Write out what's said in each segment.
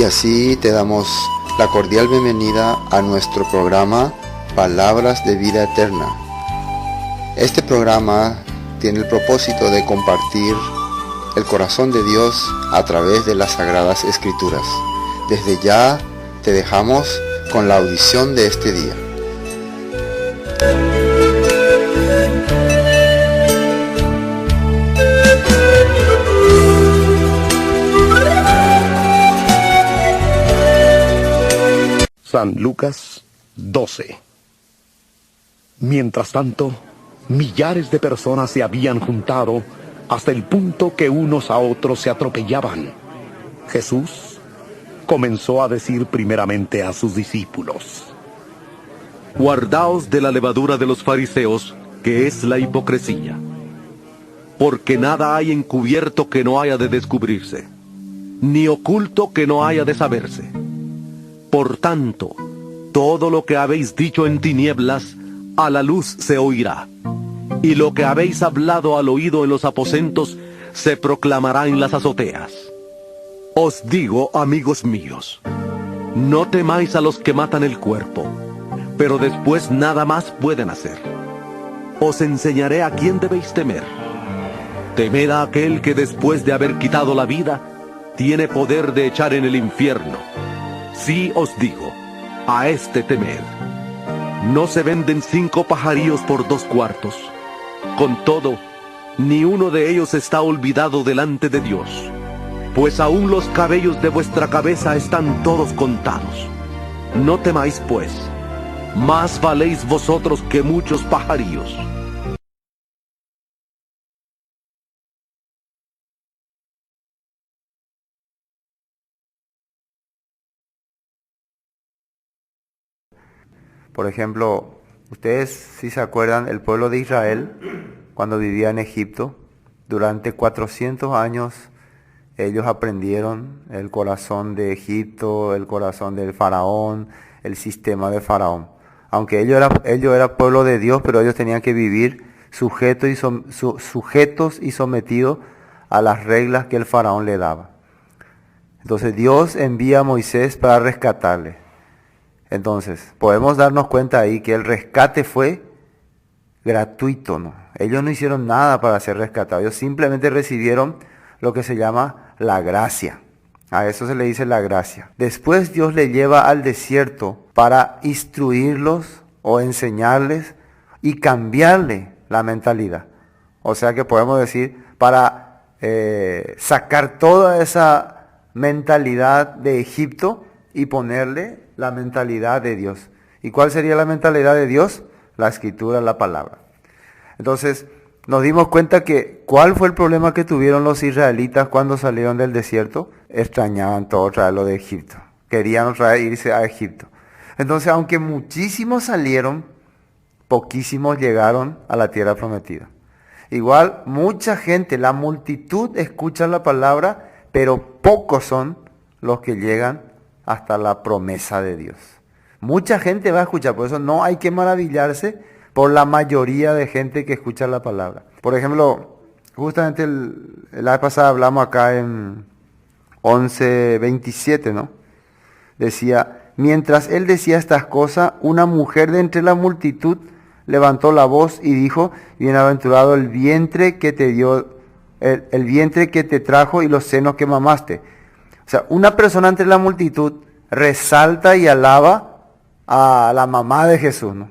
así te damos la cordial bienvenida a nuestro programa Palabras de Vida Eterna. Este programa tiene el propósito de compartir el corazón de Dios a través de las Sagradas Escrituras. Desde ya te dejamos con la audición de este día. San Lucas 12. Mientras tanto, millares de personas se habían juntado hasta el punto que unos a otros se atropellaban. Jesús comenzó a decir primeramente a sus discípulos: Guardaos de la levadura de los fariseos, que es la hipocresía. Porque nada hay encubierto que no haya de descubrirse, ni oculto que no haya de saberse. Por tanto, todo lo que habéis dicho en tinieblas, a la luz se oirá. Y lo que habéis hablado al oído en los aposentos, se proclamará en las azoteas. Os digo, amigos míos, no temáis a los que matan el cuerpo, pero después nada más pueden hacer. Os enseñaré a quién debéis temer. Temed a aquel que después de haber quitado la vida, tiene poder de echar en el infierno. Sí os digo, a este temed. ¿No se venden 5 pajarillos por 2 cuartos? Con todo, ni uno de ellos está olvidado delante de Dios, pues aún los cabellos de vuestra cabeza están todos contados. No temáis pues, más valéis vosotros que muchos pajarillos. Por ejemplo, ustedes si se acuerdan, el pueblo de Israel, cuando vivía en Egipto, durante 400 años ellos aprendieron el corazón de Egipto, el corazón del faraón, el sistema de faraón. Aunque ellos eran pueblo de Dios, pero ellos tenían que vivir sujetos y sometidos a las reglas que el faraón le daba. Entonces Dios envía a Moisés para rescatarle. Entonces, podemos darnos cuenta ahí que el rescate fue gratuito, ¿no? Ellos no hicieron nada para ser rescatados, ellos simplemente recibieron lo que se llama la gracia. A eso se le dice la gracia. Después Dios le lleva al desierto para instruirlos o enseñarles y cambiarle la mentalidad. O sea que podemos decir, para sacar toda esa mentalidad de Egipto y ponerle la mentalidad de Dios. ¿Y cuál sería la mentalidad de Dios? La Escritura, la palabra. Entonces, nos dimos cuenta que ¿cuál fue el problema que tuvieron los israelitas cuando salieron del desierto? Extrañaban todo otra vez lo de Egipto. Querían otra vez irse a Egipto. Entonces, aunque muchísimos salieron, poquísimos llegaron a la tierra prometida. Igual, mucha gente, la multitud escucha la palabra, pero pocos son los que llegan hasta la promesa de Dios. Mucha gente va a escuchar, por eso no hay que maravillarse por la mayoría de gente que escucha la palabra. Por ejemplo, justamente la vez pasada hablamos acá en 11:27, ¿no? Decía, mientras él decía estas cosas, una mujer de entre la multitud levantó la voz y dijo, bienaventurado el vientre que te dio, el vientre que te trajo y los senos que mamaste. O sea, una persona entre la multitud resalta y alaba a la mamá de Jesús, ¿no?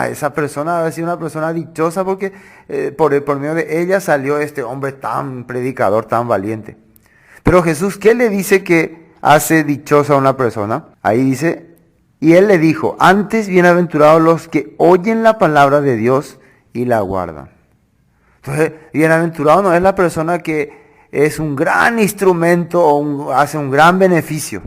Esa persona debe ser una persona dichosa porque por medio de ella salió este hombre tan predicador, tan valiente. Pero Jesús, ¿qué le dice que hace dichosa a una persona? Ahí dice, y él le dijo, antes bienaventurados los que oyen la palabra de Dios y la guardan. Entonces, bienaventurado no es la persona que es un gran instrumento o hace un gran beneficio,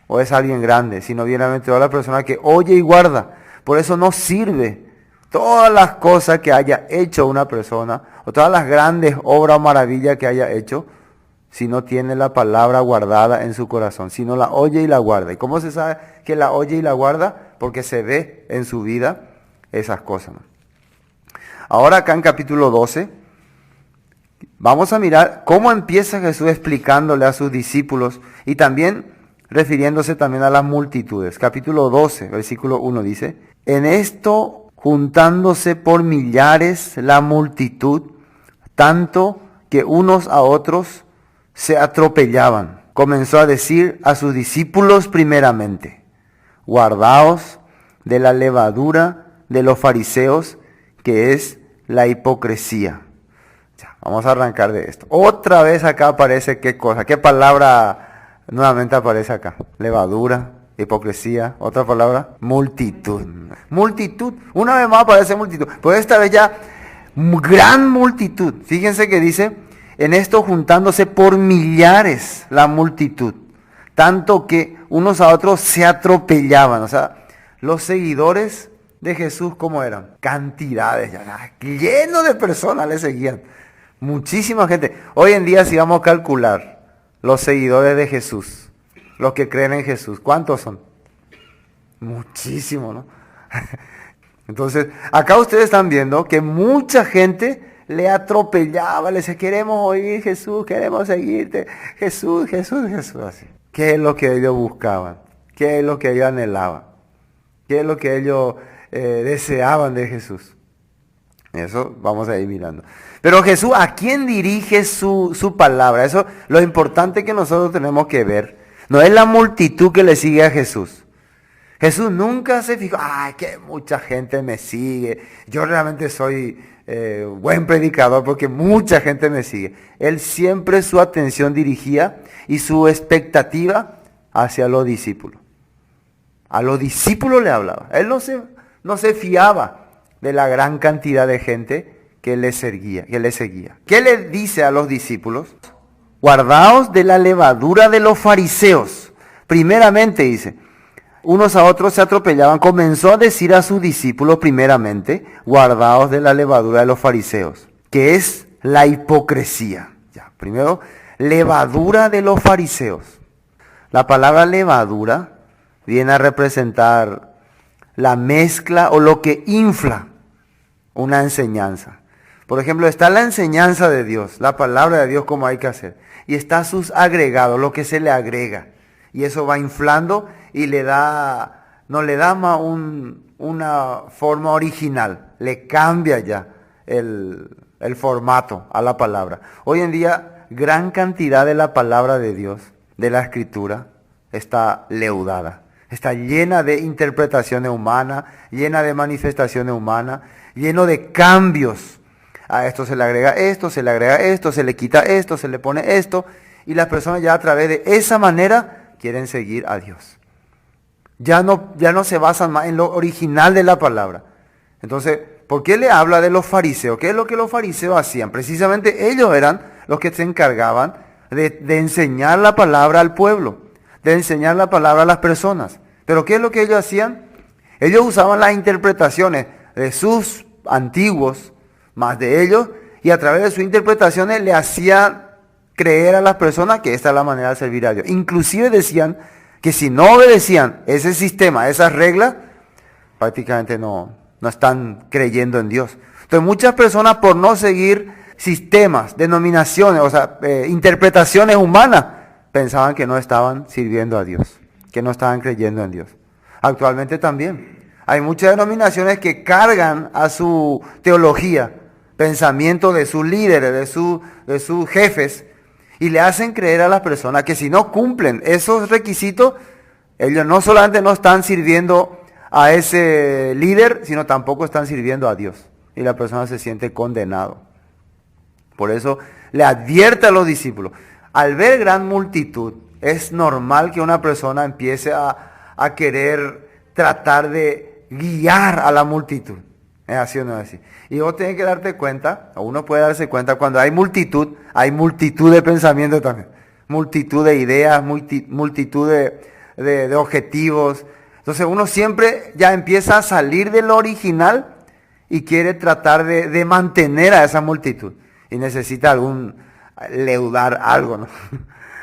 o es alguien grande, sino bienaventurado la persona que oye y guarda. Por eso no sirve todas las cosas que haya hecho una persona, o todas las grandes obras o maravillas que haya hecho, si no tiene la palabra guardada en su corazón, si no la oye y la guarda. ¿Y cómo se sabe que la oye y la guarda? Porque se ve en su vida esas cosas, ¿no? Ahora acá en capítulo 12, vamos a mirar cómo empieza Jesús explicándole a sus discípulos y también refiriéndose también a las multitudes. Capítulo 12, versículo 1 dice, en esto juntándose por millares la multitud, tanto que unos a otros se atropellaban. Comenzó a decir a sus discípulos primeramente, guardaos de la levadura de los fariseos, que es la hipocresía. Ya, vamos a arrancar de esto. Otra vez acá aparece qué cosa, qué palabra nuevamente aparece acá. Levadura, hipocresía, otra palabra, multitud. Multitud, una vez más aparece multitud, pero esta vez ya gran multitud. Fíjense que dice, en esto juntándose por millares la multitud, tanto que unos a otros se atropellaban. O sea, los seguidores de Jesús, ¿cómo eran? Cantidades, ya, llenos de personas le seguían. Muchísima gente. Hoy en día, si vamos a calcular los seguidores de Jesús, los que creen en Jesús, ¿cuántos son? Muchísimos, ¿no? Entonces, acá ustedes están viendo que mucha gente le atropellaba, le decía, queremos oír Jesús, queremos seguirte, Jesús, Jesús, Jesús, así. ¿Qué es lo que ellos buscaban? ¿Qué es lo que ellos anhelaban? ¿Qué es lo que ellos deseaban de Jesús? Eso vamos a ir mirando. Pero Jesús, ¿a quién dirige su palabra? Eso, lo importante que nosotros tenemos que ver, no es la multitud que le sigue a Jesús. Jesús nunca se fijó, ay, que mucha gente me sigue, yo realmente soy buen predicador porque mucha gente me sigue. Él siempre su atención dirigía y su expectativa hacia los discípulos. A los discípulos le hablaba. Él no se fiaba de la gran cantidad de gente que le seguía. ¿Qué le dice a los discípulos? Guardaos de la levadura de los fariseos. Primeramente dice, unos a otros se atropellaban. Comenzó a decir a sus discípulos primeramente, guardaos de la levadura de los fariseos, que es la hipocresía. Ya, primero, levadura de los fariseos. La palabra levadura viene a representar la mezcla o lo que infla una enseñanza. Por ejemplo, está la enseñanza de Dios, la palabra de Dios, como hay que hacer. Y está sus agregados, lo que se le agrega. Y eso va inflando y no le da más una forma original. Le cambia ya el formato a la palabra. Hoy en día, gran cantidad de la palabra de Dios, de la Escritura, está leudada. Está llena de interpretaciones humanas, llena de manifestaciones humanas, lleno de cambios. A esto se le agrega esto, se le agrega esto, se le quita esto, se le pone esto. Y las personas ya a través de esa manera quieren seguir a Dios. Ya no se basan más en lo original de la palabra. Entonces, ¿por qué le habla de los fariseos? ¿Qué es lo que los fariseos hacían? Precisamente ellos eran los que se encargaban de enseñar la palabra al pueblo, de enseñar la palabra a las personas. Pero ¿qué es lo que ellos hacían? Ellos usaban las interpretaciones de sus antiguos, más de ellos, y a través de sus interpretaciones le hacían creer a las personas que esta es la manera de servir a Dios. Inclusive decían que si no obedecían ese sistema, esas reglas, prácticamente no están creyendo en Dios. Entonces muchas personas, por no seguir sistemas, denominaciones, o sea, interpretaciones humanas, pensaban que no estaban sirviendo a Dios, que no estaban creyendo en Dios. Actualmente también hay muchas denominaciones que cargan a su teología pensamiento de sus líderes, de sus jefes, y le hacen creer a las personas que si no cumplen esos requisitos, ellos no solamente no están sirviendo a ese líder, sino tampoco están sirviendo a Dios. Y la persona se siente condenado. Por eso le advierte a los discípulos. Al ver gran multitud, es normal que una persona empiece a querer tratar de guiar a la multitud. Es así o no es así. Y vos tenés que darte cuenta, o uno puede darse cuenta, cuando hay multitud de pensamientos también. Multitud de ideas, multitud de objetivos. Entonces uno siempre ya empieza a salir de lo original y quiere tratar de mantener a esa multitud. Y necesita leudar algo, ¿no?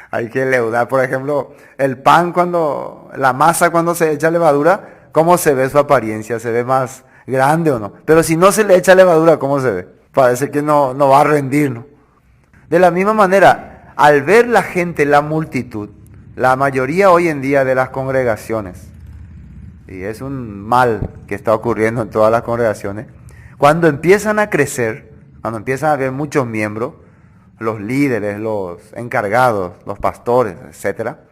Hay que leudar. Por ejemplo, el pan la masa cuando se echa levadura, ¿cómo se ve su apariencia? ¿Se ve más grande o no? Pero si no se le echa levadura, ¿cómo se ve? Parece que no va a rendir, ¿no? De la misma manera, al ver la gente, la multitud, La mayoría hoy en día de las congregaciones, y es un mal que está ocurriendo en todas las congregaciones, cuando empiezan a crecer, cuando empiezan a haber muchos miembros, los líderes, los encargados, los pastores, etcétera,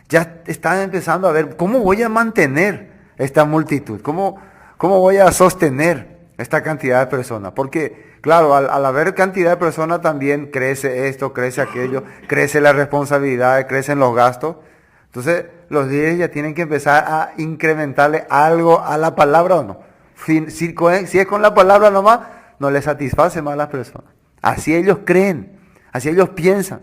ya están empezando a ver cómo voy a mantener esta multitud, cómo voy a sostener esta cantidad de personas. Porque, claro, al haber cantidad de personas también crece esto, crece aquello, crece la responsabilidad, crecen los gastos. Entonces, los líderes ya tienen que empezar a incrementarle algo a la palabra o no. Si es con la palabra nomás, no les satisface más a las personas. Así ellos creen, así ellos piensan.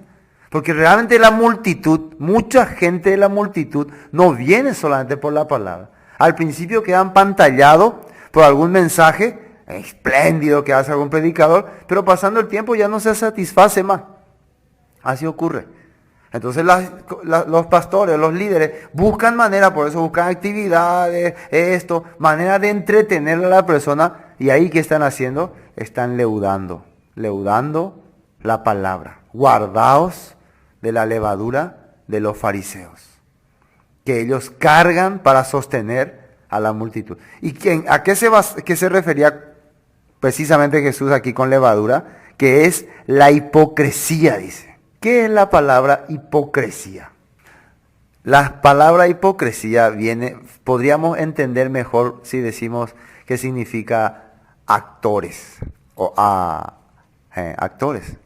Porque realmente la multitud, mucha gente de la multitud, no viene solamente por la palabra. Al principio quedan pantallados por algún mensaje espléndido que hace algún predicador, pero pasando el tiempo ya no se satisface más. Así ocurre. Entonces los pastores, los líderes, buscan manera, por eso buscan actividades, manera de entretener a la persona, y ahí ¿qué están haciendo? Están leudando la palabra. Guardaos de la levadura de los fariseos, que ellos cargan para sostener a la multitud. ¿Y a qué se refería precisamente Jesús aquí con levadura? Que es la hipocresía, dice. ¿Qué es la palabra hipocresía? La palabra hipocresía podríamos entender mejor si decimos que significa actores o actores.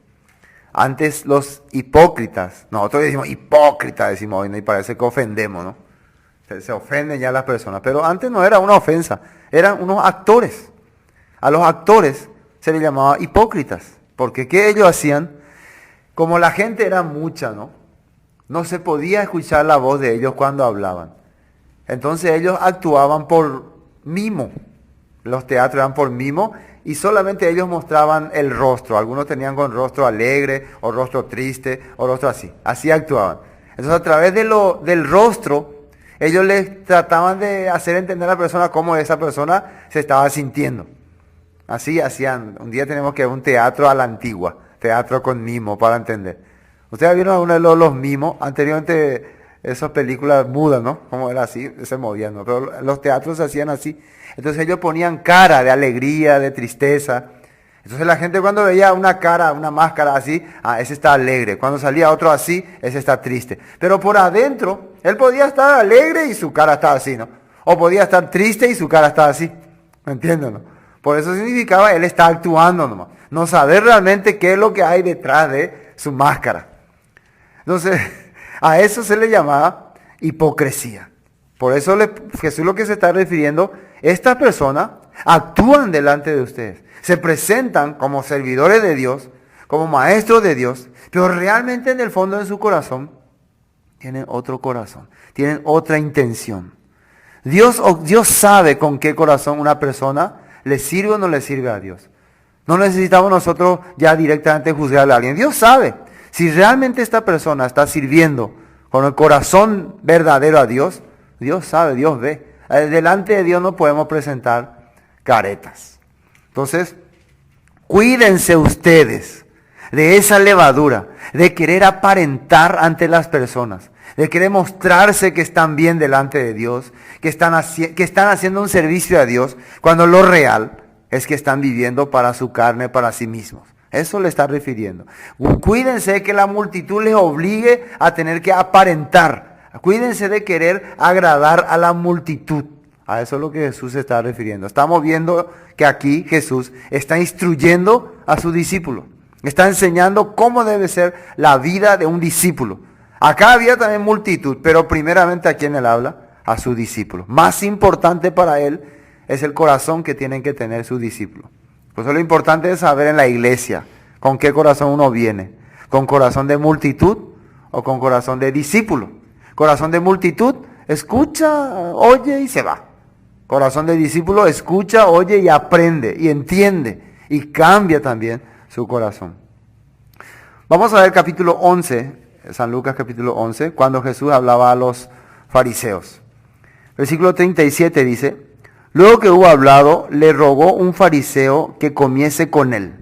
Antes los hipócritas, nosotros decimos hipócrita, decimos hoy, ¿no? Y parece que ofendemos, ¿no? Se ofenden ya las personas, pero antes no era una ofensa, eran unos actores. A los actores se les llamaba hipócritas, porque ¿qué ellos hacían? Como la gente era mucha, ¿no? No se podía escuchar la voz de ellos cuando hablaban. Entonces ellos actuaban por mimo. Los teatros eran por mimo y solamente ellos mostraban el rostro. Algunos tenían con rostro alegre o rostro triste o rostro así. Así actuaban. Entonces a través del rostro, ellos les trataban de hacer entender a la persona cómo esa persona se estaba sintiendo. Así hacían. Un día tenemos que ver un teatro a la antigua. Teatro con mimo, para entender. Ustedes vieron alguna de los mimos, anteriormente esas películas mudas, ¿no? Como era así, se movían, ¿no? Pero los teatros se hacían así. Entonces ellos ponían cara de alegría, de tristeza. Entonces la gente cuando veía una cara, una máscara así, ese está alegre. Cuando salía otro así, ese está triste. Pero por adentro, él podía estar alegre y su cara estaba así, ¿no? O podía estar triste y su cara estaba así. ¿Me entienden, no? Por eso significaba, él está actuando nomás. No saber realmente qué es lo que hay detrás de su máscara. Entonces, a eso se le llamaba hipocresía. Por eso Jesús lo que se está refiriendo, estas personas actúan delante de ustedes. Se presentan como servidores de Dios, como maestros de Dios, pero realmente en el fondo de su corazón tienen otro corazón, tienen otra intención. Dios sabe con qué corazón una persona le sirve o no le sirve a Dios. No necesitamos nosotros ya directamente juzgarle a alguien. Dios sabe si realmente esta persona está sirviendo con el corazón verdadero a Dios. Dios sabe, Dios ve. Delante de Dios no podemos presentar caretas. Entonces, cuídense ustedes de esa levadura, de querer aparentar ante las personas, de querer mostrarse que están bien delante de Dios, que están haciendo un servicio a Dios, cuando lo real es que están viviendo para su carne, para sí mismos. Eso le está refiriendo. Cuídense de que la multitud les obligue a tener que aparentar. Cuídense de querer agradar a la multitud. A eso es lo que Jesús se está refiriendo. Estamos viendo que aquí Jesús está instruyendo a su discípulo. Está enseñando cómo debe ser la vida de un discípulo. Acá había también multitud, pero primeramente a quién él habla, a su discípulo. Más importante para él es el corazón que tienen que tener sus discípulos. Por eso lo importante es saber en la iglesia con qué corazón uno viene. ¿Con corazón de multitud o con corazón de discípulo? Corazón de multitud, escucha, oye y se va. Corazón de discípulo, escucha, oye y aprende y entiende y cambia también su corazón. Vamos a ver capítulo 11, San Lucas capítulo 11, cuando Jesús hablaba a los fariseos. Versículo 37 dice: luego que hubo hablado, le rogó un fariseo que comiese con él.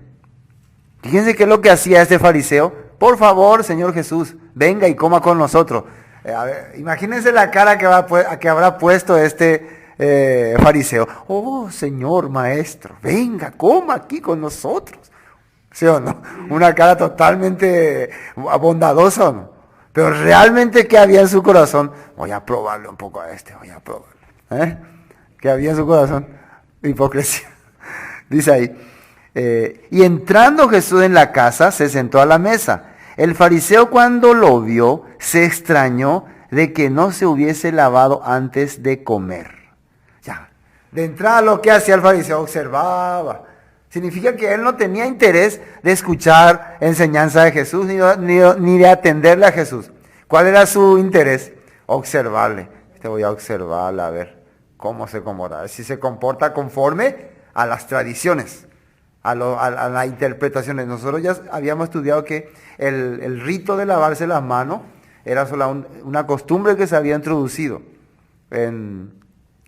Fíjense qué es lo que hacía este fariseo. Por favor, Señor Jesús, venga y coma con nosotros. A ver, imagínense la cara que habrá puesto este fariseo. Oh, señor maestro, venga, coma aquí con nosotros. ¿Sí o no? Una cara totalmente bondadosa, ¿no? Pero realmente, ¿qué había en su corazón? Voy a probarle un poco a este, voy a probarle. ¿Qué había en su corazón? Hipocresía. Dice ahí. Y entrando Jesús en la casa, se sentó a la mesa. El fariseo, cuando lo vio, se extrañó de que no se hubiese lavado antes de comer. Ya, de entrada lo que hacía el fariseo, observaba. Significa que él no tenía interés de escuchar enseñanza de Jesús, ni de atenderle a Jesús. ¿Cuál era su interés? Observarle. Te voy a observarle a ver cómo se comporta. Si se comporta conforme a las tradiciones, a las interpretaciones. Nosotros ya habíamos estudiado que el rito de lavarse las manos era solo una costumbre que se había introducido en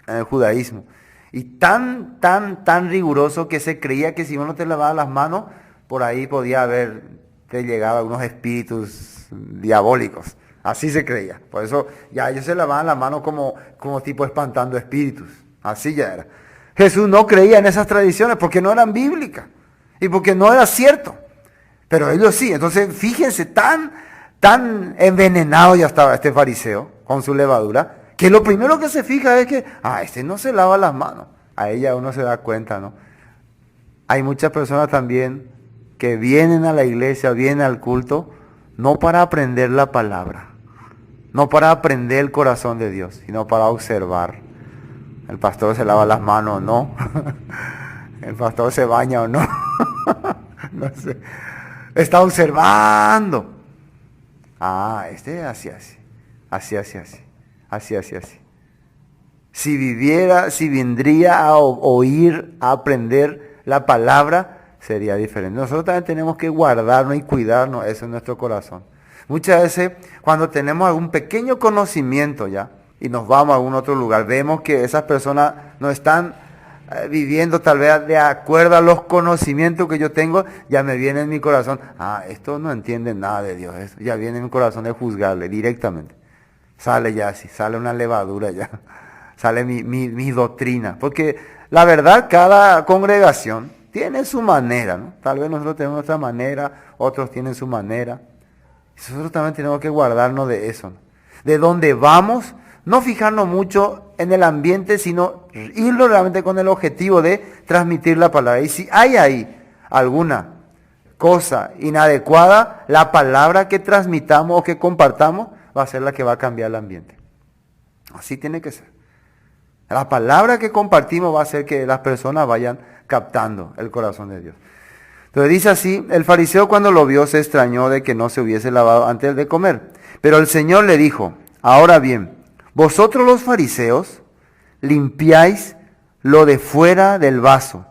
el judaísmo. Y tan riguroso que se creía que si uno te lavaba las manos, por ahí podía haberte llegado algunos espíritus diabólicos. Así se creía. Por eso ya ellos se lavaban las manos como tipo espantando espíritus. Así ya era. Jesús no creía en esas tradiciones porque no eran bíblicas y porque no era cierto. Pero ellos sí. Entonces, fíjense, tan envenenado ya estaba este fariseo con su levadura, que lo primero que se fija es que, este no se lava las manos. A ella uno se da cuenta, ¿no? Hay muchas personas también que vienen a la iglesia, vienen al culto, no para aprender la palabra, no para aprender el corazón de Dios, sino para observar. El pastor se lava las manos o no. El pastor se baña o no. No sé. Está observando. Este así. Si vendría a oír, a aprender la palabra, sería diferente. Nosotros también tenemos que guardarnos y cuidarnos eso en nuestro corazón. Muchas veces, cuando tenemos algún pequeño conocimiento ya, y nos vamos a algún otro lugar, vemos que esas personas no están viviendo tal vez de acuerdo a los conocimientos que yo tengo, ya me viene en mi corazón, esto no entiende nada de Dios, ya viene en mi corazón de juzgarle directamente. Sale ya así, sale una levadura ya, sale mi doctrina, porque la verdad cada congregación tiene su manera, ¿no? Tal vez nosotros tenemos nuestra manera, otros tienen su manera. Nosotros también tenemos que guardarnos de eso, ¿no? De donde vamos, no fijarnos mucho en el ambiente, sino irlo realmente con el objetivo de transmitir la palabra. Y si hay ahí alguna cosa inadecuada, la palabra que transmitamos o que compartamos va a ser la que va a cambiar el ambiente. Así tiene que ser. La palabra que compartimos va a hacer que las personas vayan captando el corazón de Dios. Entonces dice así, el fariseo cuando lo vio se extrañó de que no se hubiese lavado antes de comer. Pero el Señor le dijo, ahora bien, vosotros los fariseos limpiáis lo de fuera del vaso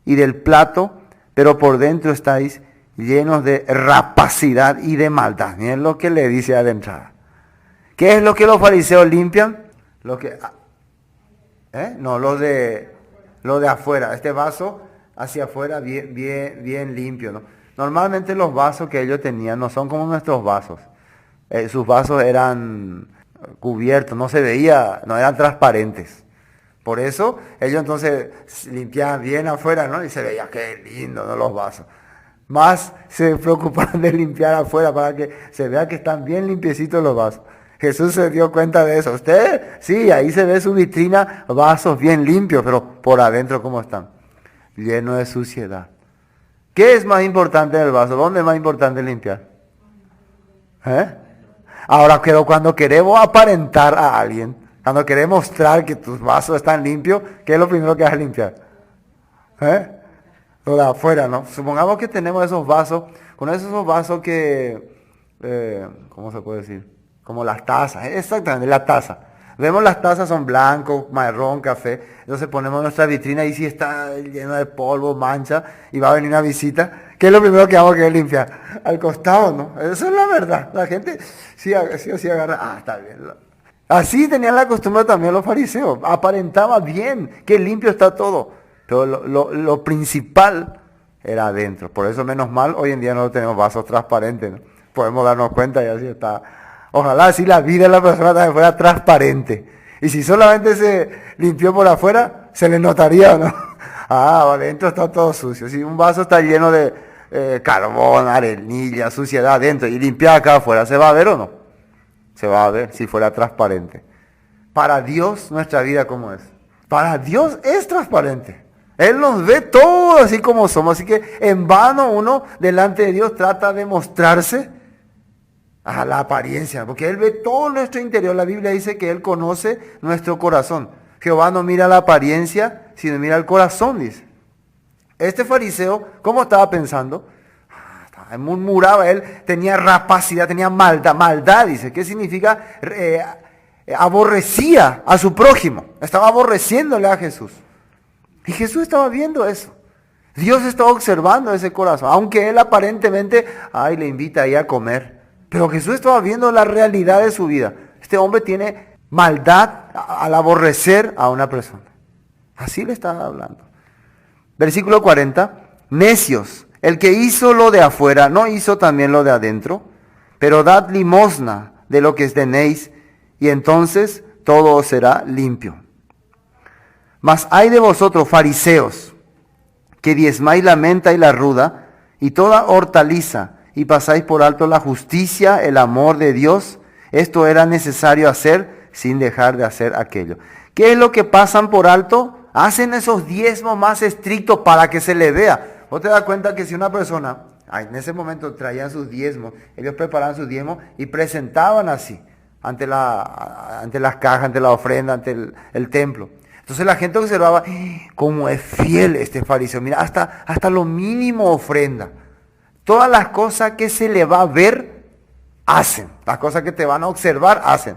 y del plato, pero por dentro estáis llenos de rapacidad y de maldad. Miren lo que le dice de entrada. ¿Qué es lo que los fariseos limpian? Lo de afuera. Este vaso hacia afuera bien limpio, ¿no? Normalmente los vasos que ellos tenían no son como nuestros vasos. Sus vasos eran cubiertos, no se veía, no eran transparentes. Por eso ellos entonces limpiaban bien afuera, ¿no? Y se veía qué lindo, ¿no? Los vasos. Más se preocupaban de limpiar afuera para que se vea que están bien limpiecitos los vasos. Jesús se dio cuenta de eso. Usted, sí, ahí se ve su vitrina, vasos bien limpios, pero por adentro ¿cómo están? Llenos de suciedad. ¿Qué es más importante en el vaso? ¿Dónde es más importante limpiar? Ahora, pero cuando queremos aparentar a alguien, cuando queremos mostrar que tus vasos están limpios, ¿qué es lo primero que vas a limpiar? Lo de afuera, ¿no? Supongamos que tenemos esos vasos, con esos vasos que, ¿cómo se puede decir? Como las tazas, exactamente, la taza. Vemos las tazas son blancos, marrón, café, entonces ponemos nuestra vitrina y si está lleno de polvo, mancha, y va a venir una visita, ¿qué es lo primero que vamos a querer limpiar? Al costado, ¿no? Eso es la verdad. La gente sí agarra, está bien. Así tenían la costumbre también los fariseos, aparentaba bien, que limpio está todo, pero lo principal era adentro. Por eso menos mal, hoy en día no tenemos vasos transparentes, ¿no? Podemos darnos cuenta y así está. Ojalá así la vida de la persona también fuera transparente. Y si solamente se limpió por afuera, se le notaría, ¿o no? Ah, adentro está todo sucio. Si un vaso está lleno de carbón, arenilla, suciedad adentro y limpiado acá afuera, ¿se va a ver o no? Se va a ver si fuera transparente. Para Dios, nuestra vida, ¿cómo es? Para Dios es transparente. Él nos ve todo así como somos. Así que en vano uno delante de Dios trata de mostrarse a la apariencia, porque Él ve todo nuestro interior. La Biblia dice que Él conoce nuestro corazón. Jehová no mira la apariencia, sino mira el corazón, dice. Este fariseo, ¿cómo estaba pensando? Murmuraba, él tenía rapacidad, tenía maldad, dice. ¿Qué significa? Aborrecía a su prójimo, estaba aborreciéndole a Jesús. Y Jesús estaba viendo eso. Dios estaba observando ese corazón, aunque él aparentemente, le invita ahí a comer. Pero Jesús estaba viendo la realidad de su vida. Este hombre tiene maldad al aborrecer a una persona. Así le estaba hablando. Versículo 40. Necios, el que hizo lo de afuera, ¿no hizo también lo de adentro? Pero dad limosna de lo que tenéis, y entonces todo os será limpio. Mas hay de vosotros, fariseos, que diezmáis la menta y la ruda, y toda hortaliza, y pasáis por alto la justicia, el amor de Dios. Esto era necesario hacer sin dejar de hacer aquello. ¿Qué es lo que pasan por alto? Hacen esos diezmos más estrictos para que se le vea. ¿Vos te das cuenta que si una persona, en ese momento traían sus diezmos, ellos preparaban sus diezmos y presentaban así, ante las cajas, ante la ofrenda, ante el templo. Entonces la gente observaba, cómo es fiel este fariseo. Mira, hasta lo mínimo ofrenda. Todas las cosas que se le va a ver, hacen. Las cosas que te van a observar, hacen.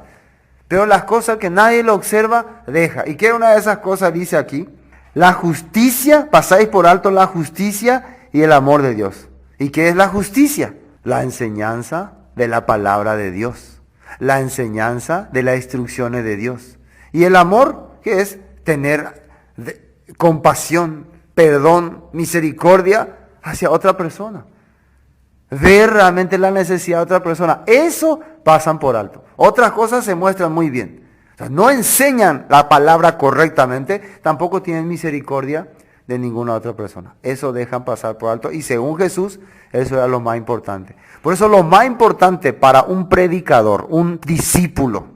Pero las cosas que nadie lo observa, deja. ¿Y qué una de esas cosas dice aquí? La justicia, pasáis por alto la justicia y el amor de Dios. ¿Y qué es la justicia? La enseñanza de la palabra de Dios. La enseñanza de las instrucciones de Dios. Y el amor, ¿qué es? Tener compasión, perdón, misericordia hacia otra persona. Ver realmente la necesidad de otra persona. Eso pasan por alto. Otras cosas se muestran muy bien. O sea, no enseñan la palabra correctamente, tampoco tienen misericordia de ninguna otra persona. Eso dejan pasar por alto. Y según Jesús, eso era lo más importante. Por eso lo más importante para un predicador, un discípulo.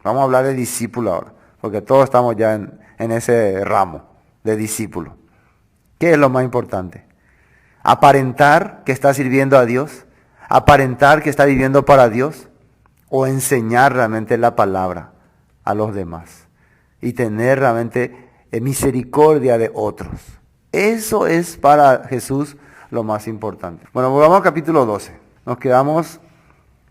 Vamos a hablar de discípulo ahora, porque todos estamos ya en ese ramo de discípulo. ¿Qué es lo más importante? Aparentar que está sirviendo a Dios, aparentar que está viviendo para Dios, o enseñar realmente la palabra a los demás y tener realmente misericordia de otros. Eso es para Jesús lo más importante. Bueno, volvamos al capítulo 12. Nos quedamos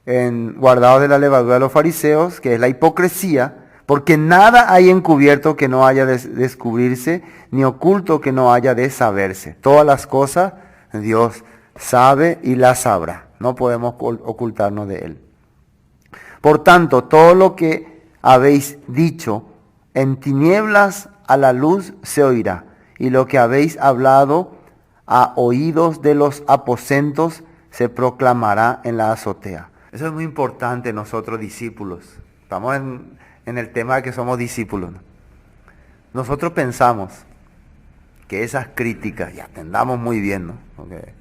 guardados de la levadura de los fariseos, que es la hipocresía, porque nada hay encubierto que no haya de descubrirse, ni oculto que no haya de saberse. Todas las cosas Dios sabe y las sabrá. No podemos ocultarnos de Él. Por tanto, todo lo que habéis dicho en tinieblas a la luz se oirá, y lo que habéis hablado a oídos de los aposentos se proclamará en la azotea. Eso es muy importante nosotros discípulos. Estamos en el tema de que somos discípulos. Nosotros pensamos que esas críticas, y atendamos muy bien, ¿no? Porque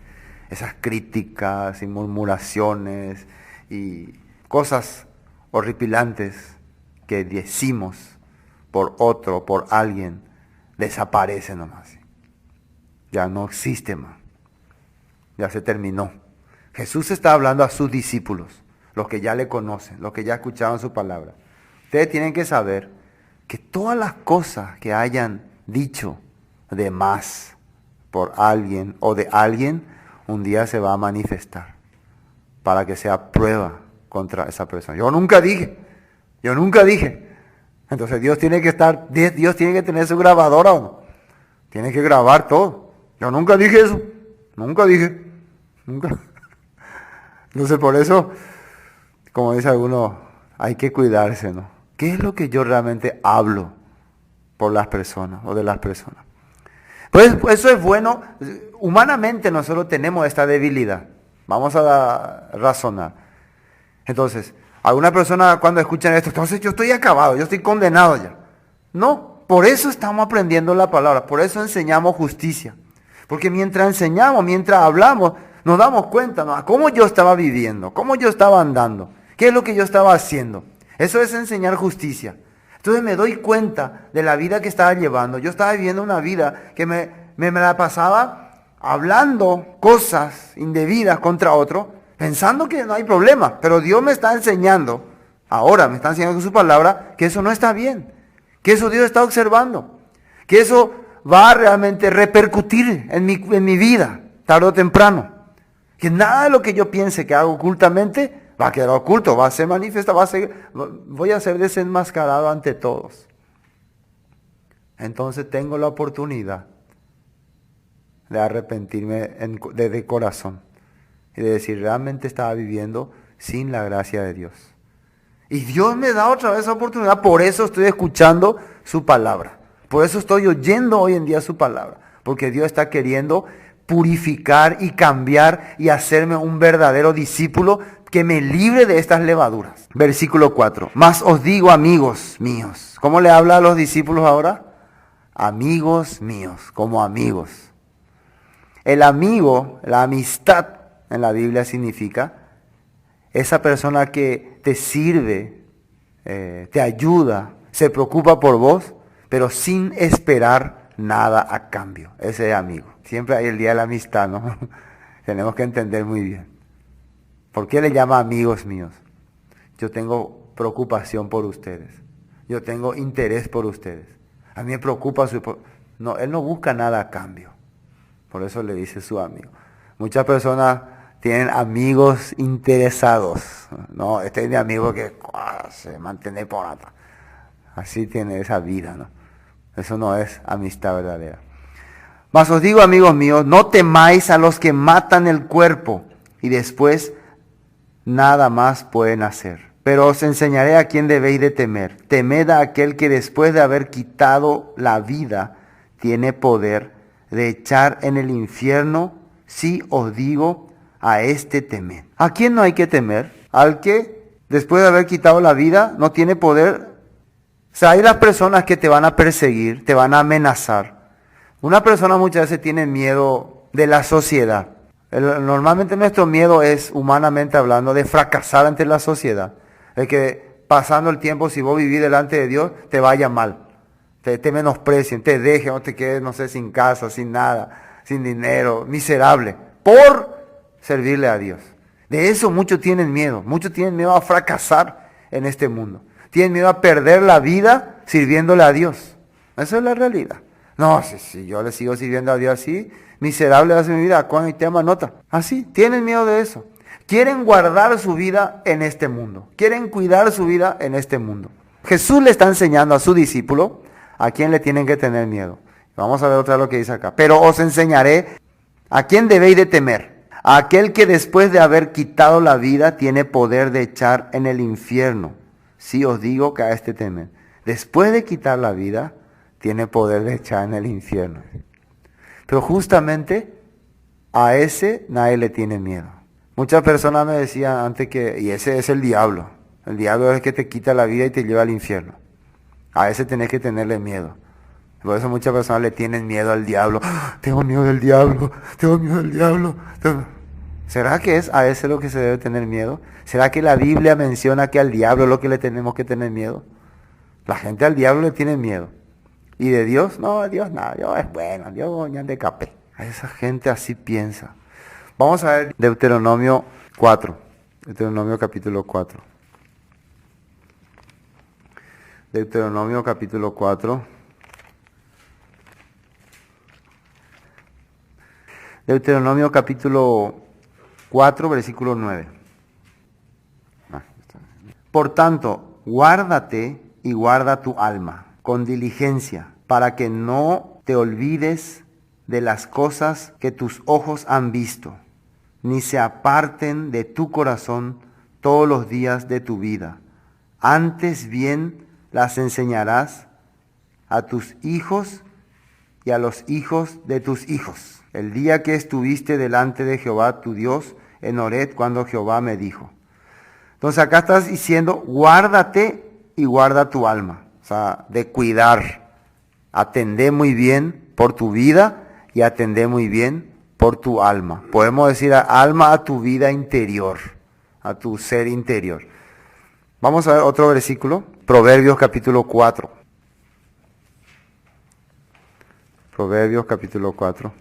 esas críticas y murmuraciones y cosas horripilantes que decimos por otro, por alguien, desaparecen nomás. Ya no existe más. Ya se terminó. Jesús está hablando a sus discípulos, los que ya le conocen, los que ya escuchaban su palabra. Ustedes tienen que saber que todas las cosas que hayan dicho de más por alguien o de alguien, un día se va a manifestar para que sea prueba contra esa persona. Yo nunca dije. Entonces Dios tiene que tener su grabadora, ¿o no? Tiene que grabar todo. Yo nunca dije eso. Nunca. Entonces por eso, como dice alguno, hay que cuidarse, ¿no? ¿Qué es lo que yo realmente hablo por las personas o de las personas? Pues eso es bueno. Humanamente nosotros tenemos esta debilidad. Vamos a razonar. Entonces, Algunas personas cuando escuchan esto, entonces yo estoy acabado, yo estoy condenado ya. No, por eso estamos aprendiendo la palabra, por eso enseñamos justicia. Porque mientras enseñamos, mientras hablamos, nos damos cuenta, ¿no?, cómo yo estaba viviendo, cómo yo estaba andando, qué es lo que yo estaba haciendo. Eso es enseñar justicia. Entonces me doy cuenta de la vida que estaba llevando. Yo estaba viviendo una vida que me la pasaba hablando cosas indebidas contra otro, pensando que no hay problema. Pero Dios me está enseñando, ahora me está enseñando con su palabra, que eso no está bien. Que eso Dios está observando. Que eso va a realmente repercutir en mi vida, tarde o temprano. Que nada de lo que yo piense que hago ocultamente va a quedar oculto, va a ser manifiesto, voy a ser desenmascarado ante todos. Entonces tengo la oportunidad de arrepentirme de corazón y de decir, realmente estaba viviendo sin la gracia de Dios. Y Dios me da otra vez esa oportunidad, por eso estoy escuchando su palabra. Por eso estoy oyendo hoy en día su palabra, porque Dios está queriendo purificar y cambiar y hacerme un verdadero discípulo que me libre de estas levaduras. Versículo 4. Mas os digo, amigos míos. ¿Cómo le habla a los discípulos ahora? Amigos míos, como amigos. El amigo, la amistad en la Biblia significa esa persona que te sirve, te ayuda, se preocupa por vos, pero sin esperar nada a cambio. Ese es amigo. Siempre hay el día de la amistad, ¿no? Tenemos que entender muy bien. ¿Por qué le llama amigos míos? Yo tengo preocupación por ustedes. Yo tengo interés por ustedes. A mí me preocupa No, él no busca nada a cambio. Por eso le dice su amigo. Muchas personas tienen amigos interesados. No, este es mi amigo que se mantiene por acá. Así tiene esa vida, ¿no? Eso no es amistad verdadera. Mas os digo, amigos míos, no temáis a los que matan el cuerpo y después nada más pueden hacer. Pero os enseñaré a quién debéis de temer. Temed a aquel que después de haber quitado la vida tiene poder de echar en el infierno. Sí os digo, a este temed. ¿A quién no hay que temer? Al que después de haber quitado la vida no tiene poder. O sea, hay las personas que te van a perseguir, te van a amenazar. Una persona muchas veces tiene miedo de la sociedad. Normalmente nuestro miedo es, humanamente hablando, de fracasar ante la sociedad. De que pasando el tiempo, si vos vivís delante de Dios, te vaya mal. Te menosprecien, te dejen, o te quedes, no sé, sin casa, sin nada, sin dinero, miserable, por servirle a Dios. De eso muchos tienen miedo. Muchos tienen miedo a fracasar en este mundo. Tienen miedo a perder la vida sirviéndole a Dios. Esa es la realidad. No, si yo le sigo sirviendo a Dios así, miserable hace mi vida, ¿cuándo y tema nota? Así, tienen miedo de eso. Quieren guardar su vida en este mundo. Quieren cuidar su vida en este mundo. Jesús le está enseñando a su discípulo a quién le tienen que tener miedo. Vamos a ver otra vez lo que dice acá. Pero os enseñaré a quién debéis de temer. A aquel que después de haber quitado la vida tiene poder de echar en el infierno. Sí os digo que a este temen. Después de quitar la vida, tiene poder de echar en el infierno. Pero justamente a ese nadie le tiene miedo. Muchas personas me decían antes y ese es el diablo. El diablo es el que te quita la vida y te lleva al infierno. A ese tenés que tenerle miedo. Por eso muchas personas le tienen miedo al diablo. ¡Ah! Tengo miedo del diablo, tengo miedo del diablo. ¿Será que es a ese lo que se debe tener miedo? ¿Será que la Biblia menciona que al diablo es lo que le tenemos que tener miedo? La gente al diablo le tiene miedo. ¿Y de Dios? No, a Dios nada, Dios es bueno, Dios ya de capé. A esa gente así piensa. Vamos a ver Deuteronomio 4. Deuteronomio capítulo 4. Deuteronomio capítulo 4. Deuteronomio capítulo 4, versículo 9. Por tanto, guárdate y guarda tu alma con diligencia, para que no te olvides de las cosas que tus ojos han visto, ni se aparten de tu corazón todos los días de tu vida. Antes bien las enseñarás a tus hijos y a los hijos de tus hijos, el día que estuviste delante de Jehová tu Dios en Horeb, cuando Jehová me dijo. Entonces acá estás diciendo, guárdate y guarda tu alma. O sea, de cuidar. Atendé muy bien por tu vida y atendé muy bien por tu alma. Podemos decir alma a tu vida interior, a tu ser interior. Vamos a ver otro versículo, Proverbios capítulo 4. Proverbios capítulo 4.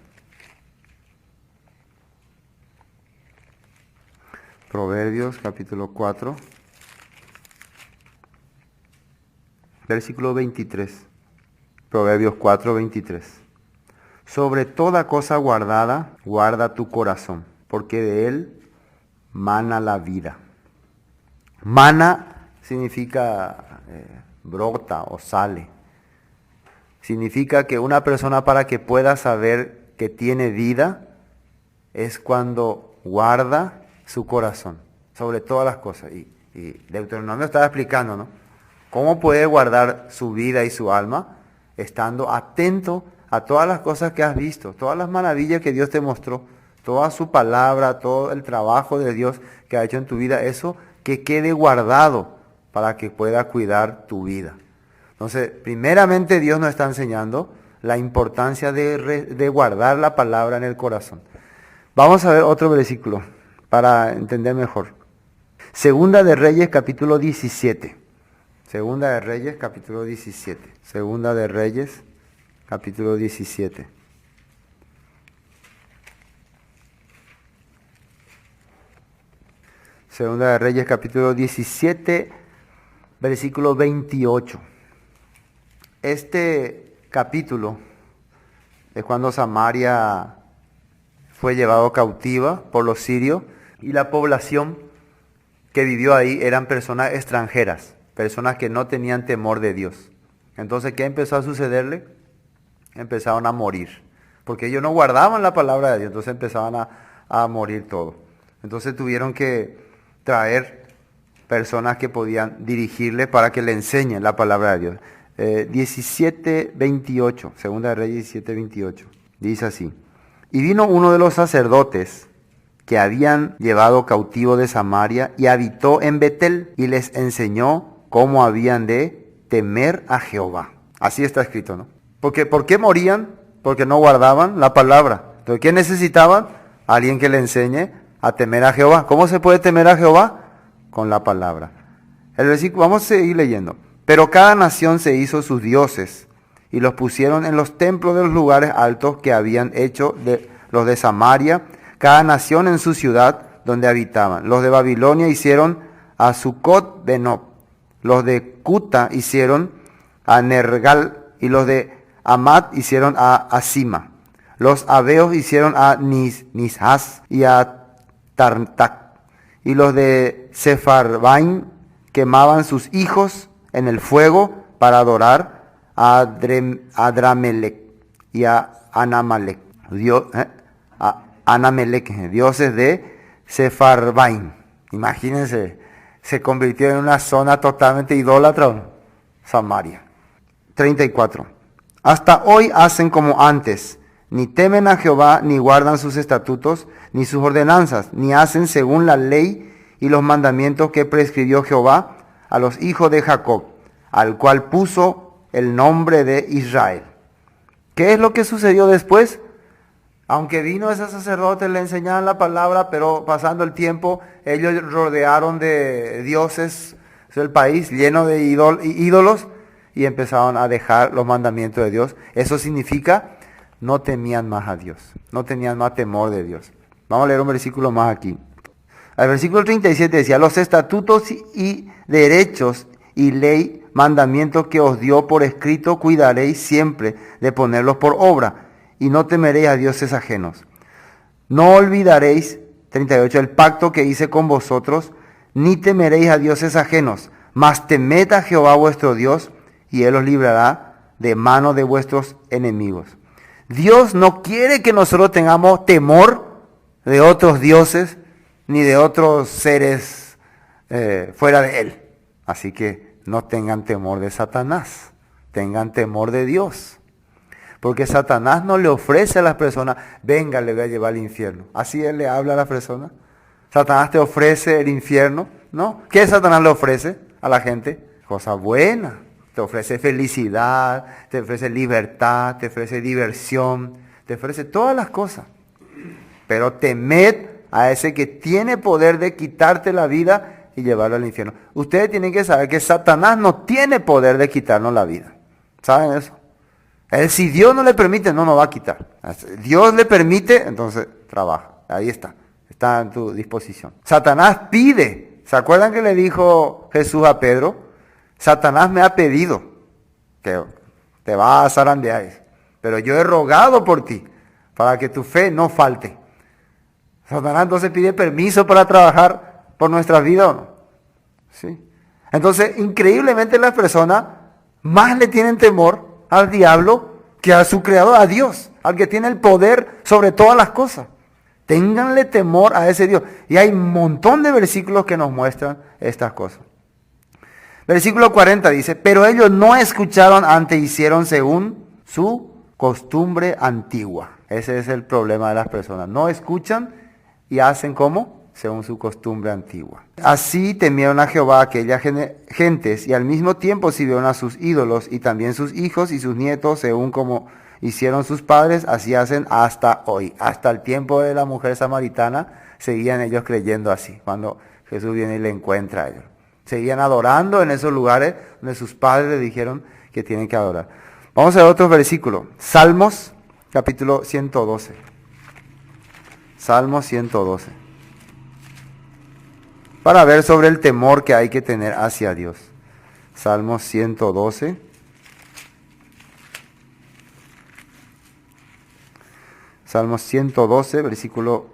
Proverbios capítulo 4, versículo 23. Proverbios 4, 23. Sobre toda cosa guardada, guarda tu corazón, porque de él mana la vida. Mana significa brota o sale. Significa que una persona, para que pueda saber que tiene vida, es cuando guarda su corazón, sobre todas las cosas. Y Deuteronomio estaba explicando, ¿no? Cómo puede guardar su vida y su alma, estando atento a todas las cosas que has visto, todas las maravillas que Dios te mostró, toda su palabra, todo el trabajo de Dios que ha hecho en tu vida, eso que quede guardado para que pueda cuidar tu vida. Entonces, primeramente Dios nos está enseñando la importancia de guardar la palabra en el corazón. Vamos a ver otro versículo para entender mejor. Segunda de Reyes, capítulo 17. Segunda de Reyes, capítulo 17. Segunda de Reyes, capítulo 17. Segunda de Reyes, capítulo 17, versículo 28. Este capítulo es cuando Samaria fue llevado cautiva por los sirios y la población que vivió ahí eran personas extranjeras, personas que no tenían temor de Dios. Entonces, ¿qué empezó a sucederle? Empezaron a morir, porque ellos no guardaban la palabra de Dios, entonces empezaban a morir todos. Entonces tuvieron que traer personas que podían dirigirle para que le enseñen la palabra de Dios. 17:28, Segunda de Reyes 17:28, dice así: y vino uno de los sacerdotes que habían llevado cautivo de Samaria y habitó en Betel y les enseñó cómo habían de temer a Jehová. Así está escrito, ¿no? Porque, ¿por qué morían? Porque no guardaban la palabra. Entonces, ¿qué necesitaban? Alguien que le enseñe a temer a Jehová. ¿Cómo se puede temer a Jehová? Con la palabra. El versículo, vamos a seguir leyendo. Pero cada nación se hizo sus dioses y los pusieron en los templos de los lugares altos que habían hecho los de Samaria, cada nación en su ciudad donde habitaban. Los de Babilonia hicieron a Sucot Benob, los de Cuta hicieron a Nergal, y los de Amat hicieron a Asima. Los abeos hicieron a Nishas y a Tartak, y los de Sepharvaim quemaban sus hijos en el fuego para adorar a Adramelech y a Anamelech, dioses de Sepharvaim. Imagínense, se convirtió en una zona totalmente idólatra, Samaria. 34. Hasta hoy hacen como antes, ni temen a Jehová, ni guardan sus estatutos, ni sus ordenanzas, ni hacen según la ley y los mandamientos que prescribió Jehová a los hijos de Jacob, al cual puso el nombre de Israel. ¿Qué es lo que sucedió después? Aunque vino ese sacerdote, le enseñaban la palabra, pero pasando el tiempo, ellos rodearon de dioses, es el país lleno de ídolos, y empezaron a dejar los mandamientos de Dios. Eso significa, no temían más a Dios, no tenían más temor de Dios. Vamos a leer un versículo más aquí. El versículo 37 decía: los estatutos y derechos y ley, mandamientos que os dio por escrito, cuidaréis siempre de ponerlos por obra, y no temeréis a dioses ajenos. No olvidaréis, 38, el pacto que hice con vosotros, ni temeréis a dioses ajenos, mas temed a Jehová vuestro Dios, y Él os librará de mano de vuestros enemigos. Dios no quiere que nosotros tengamos temor de otros dioses, ni de otros seres fuera de Él. Así que no tengan temor de Satanás, tengan temor de Dios. Porque Satanás no le ofrece a las personas, venga, le voy a llevar al infierno. Así Él le habla a las personas. Satanás te ofrece el infierno, ¿no? ¿Qué Satanás le ofrece a la gente? Cosa buena. Te ofrece felicidad, te ofrece libertad, te ofrece diversión, te ofrece todas las cosas. Pero temed a ese que tiene poder de quitarte la vida y llevarlo al infierno. Ustedes tienen que saber que Satanás no tiene poder de quitarnos la vida. ¿Saben eso? Él, si Dios no le permite, no nos va a quitar. Dios le permite, entonces trabaja. Ahí está. Está en tu disposición. Satanás pide. ¿Se acuerdan que le dijo Jesús a Pedro? Satanás me ha pedido que te vas a zarandear. Pero yo he rogado por ti para que tu fe no falte. Satanás entonces pide permiso para trabajar por nuestra vida, ¿o no? ¿Sí? Entonces, increíblemente las personas más le tienen temor al diablo que a su creador, a Dios, al que tiene el poder sobre todas las cosas. Ténganle temor a ese Dios. Y hay un montón de versículos que nos muestran estas cosas. Versículo 40 dice, pero ellos no escucharon antes, hicieron según su costumbre antigua. Ese es el problema de las personas. No escuchan y hacen como según su costumbre antigua. Así temieron a Jehová aquellas gentes y al mismo tiempo sirvieron a sus ídolos y también sus hijos y sus nietos, según como hicieron sus padres, así hacen hasta hoy. Hasta el tiempo de la mujer samaritana seguían ellos creyendo así, cuando Jesús viene y le encuentra a ellos. Seguían adorando en esos lugares donde sus padres le dijeron que tienen que adorar. Vamos a ver otro versículo. Salmos, capítulo 112. Salmos 112. Para ver sobre el temor que hay que tener hacia Dios. Salmos 112. Salmos 112, versículo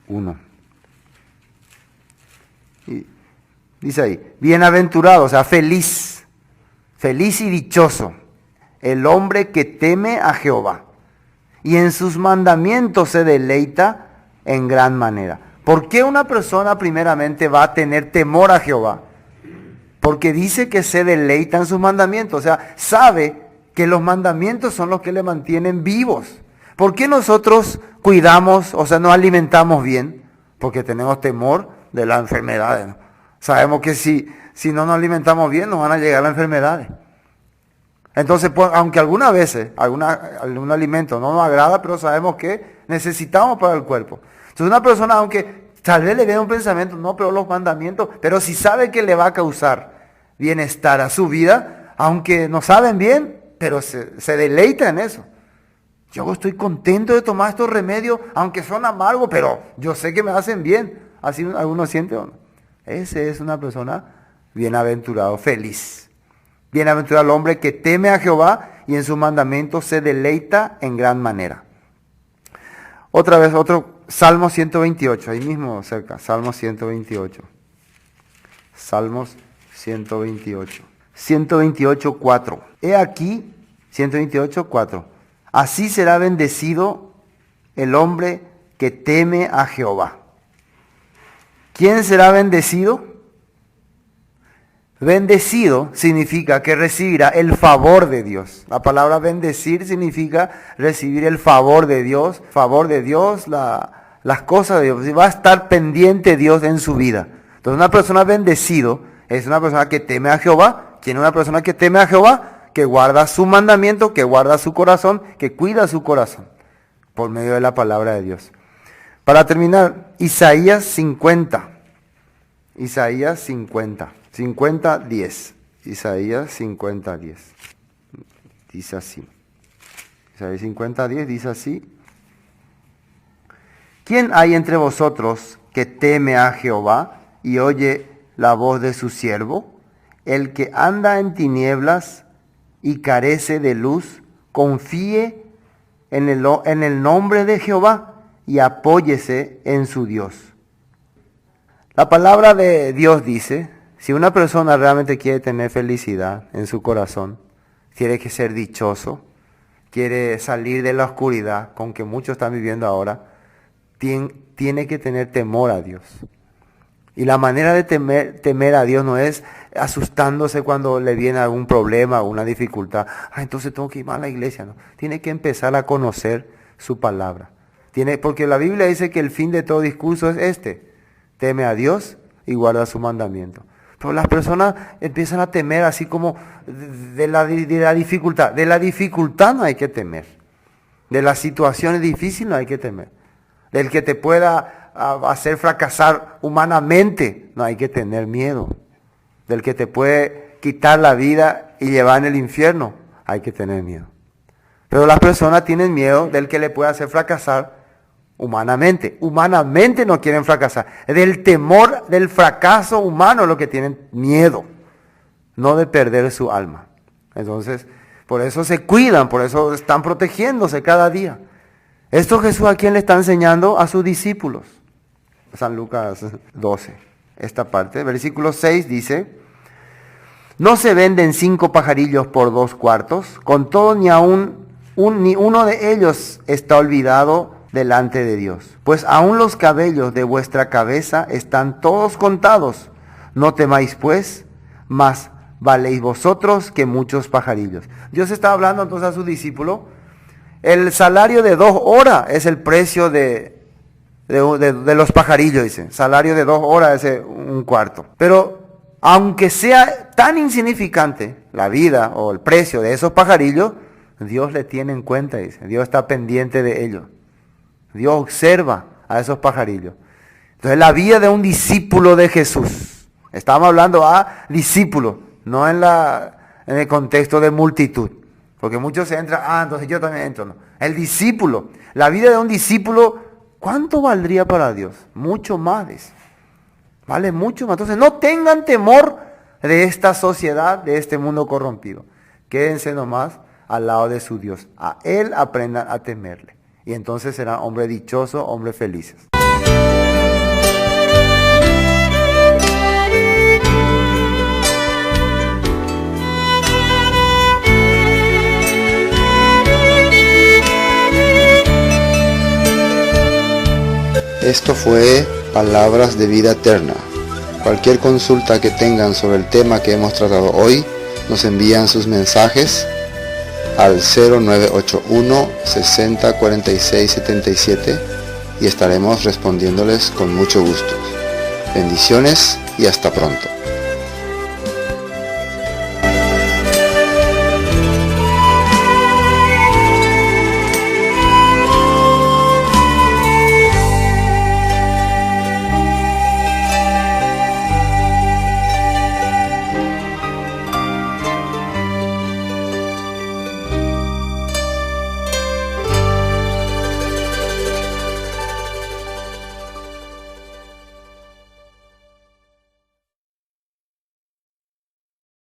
1. Y dice ahí, bienaventurado, o sea, feliz, feliz y dichoso, el hombre que teme a Jehová y en sus mandamientos se deleita en gran manera. ¿Por qué una persona primeramente va a tener temor a Jehová? Porque dice que se deleita en sus mandamientos, o sea, sabe que los mandamientos son los que le mantienen vivos. ¿Por qué nosotros cuidamos, o sea, nos alimentamos bien? Porque tenemos temor de las enfermedades, ¿no? Sabemos que si no nos alimentamos bien, nos van a llegar las enfermedades. Entonces, pues, aunque algunas veces algún alimento no nos agrada, pero sabemos que necesitamos para el cuerpo. Entonces, una persona, aunque tal vez le vea un pensamiento, no, pero los mandamientos, pero si sabe que le va a causar bienestar a su vida, aunque no saben bien, pero se deleita en eso. Yo estoy contento de tomar estos remedios, aunque son amargos, pero yo sé que me hacen bien. Así algunos sienten o no. Ese es una persona bienaventurado, feliz. Bienaventurado el hombre que teme a Jehová y en sus mandamientos se deleita en gran manera. Otra vez, otro Salmo 128, ahí mismo cerca, Salmo 128. Salmos 128. 128, 4. He aquí, 128, 4. Así será bendecido el hombre que teme a Jehová. ¿Quién será bendecido? Bendecido significa que recibirá el favor de Dios. La palabra bendecir significa recibir el favor de Dios, las cosas de Dios. Y va a estar pendiente Dios en su vida. Entonces una persona bendecido es una persona que teme a Jehová. ¿Quién es una persona que teme a Jehová? Que guarda su mandamiento, que guarda su corazón, que cuida su corazón por medio de la palabra de Dios. Para terminar, Isaías 50. Isaías 50. 50, 10. Isaías 50, 10. Dice así. Isaías 50, 10 dice así. ¿Quién hay entre vosotros que teme a Jehová y oye la voz de su siervo? El que anda en tinieblas y carece de luz, confíe en el nombre de Jehová y apóyese en su Dios. La palabra de Dios dice, si una persona realmente quiere tener felicidad en su corazón, quiere que ser dichoso, quiere salir de la oscuridad con que muchos están viviendo ahora, tiene que tener temor a Dios. Y la manera de temer a Dios no es asustándose cuando le viene algún problema, alguna dificultad. Entonces tengo que ir más a la iglesia. No, tiene que empezar a conocer su palabra. Porque la Biblia dice que el fin de todo discurso es este. teme a Dios y guarda su mandamiento. Pero las personas empiezan a temer así como de la dificultad. De la dificultad no hay que temer. De las situaciones difíciles no hay que temer. Del que te pueda hacer fracasar humanamente no hay que tener miedo. Del que te puede quitar la vida y llevar en el infierno hay que tener miedo. Pero las personas tienen miedo del que le puede hacer fracasar humanamente. Humanamente no quieren fracasar. Del temor del fracaso humano lo que tienen miedo. No de perder su alma. Entonces, por eso se cuidan, por eso están protegiéndose cada día. Esto Jesús a quién le está enseñando, a sus discípulos. San Lucas 12. Esta parte, versículo 6 dice: ¿no se venden 5 pajarillos por 2 cuartos? Con todo ni uno de ellos está olvidado delante de Dios. Pues aún los cabellos de vuestra cabeza están todos contados. No temáis pues, mas valéis vosotros que muchos pajarillos. Dios está hablando entonces a su discípulo. El salario de 2 horas es el precio de los pajarillos, dice. Salario de 2 horas es 1 cuarto. Pero aunque sea tan insignificante la vida o el precio de esos pajarillos, Dios le tiene en cuenta, dice. Dios está pendiente de ellos. Dios observa a esos pajarillos. Entonces la vida de un discípulo de Jesús. Estamos hablando a discípulos, no en el contexto de multitud. Porque muchos se entran, entonces yo también entro. No. El discípulo, la vida de un discípulo, ¿cuánto valdría para Dios? Mucho más, dice. Vale mucho más. Entonces no tengan temor de esta sociedad, de este mundo corrompido. Quédense nomás al lado de su Dios. A Él aprendan a temerle. Y entonces serán hombres dichosos, hombres felices. Esto fue Palabras de Vida Eterna. Cualquier consulta que tengan sobre el tema que hemos tratado hoy, nos envían sus mensajes al 0981 60 46 77 y estaremos respondiéndoles con mucho gusto. Bendiciones y hasta pronto.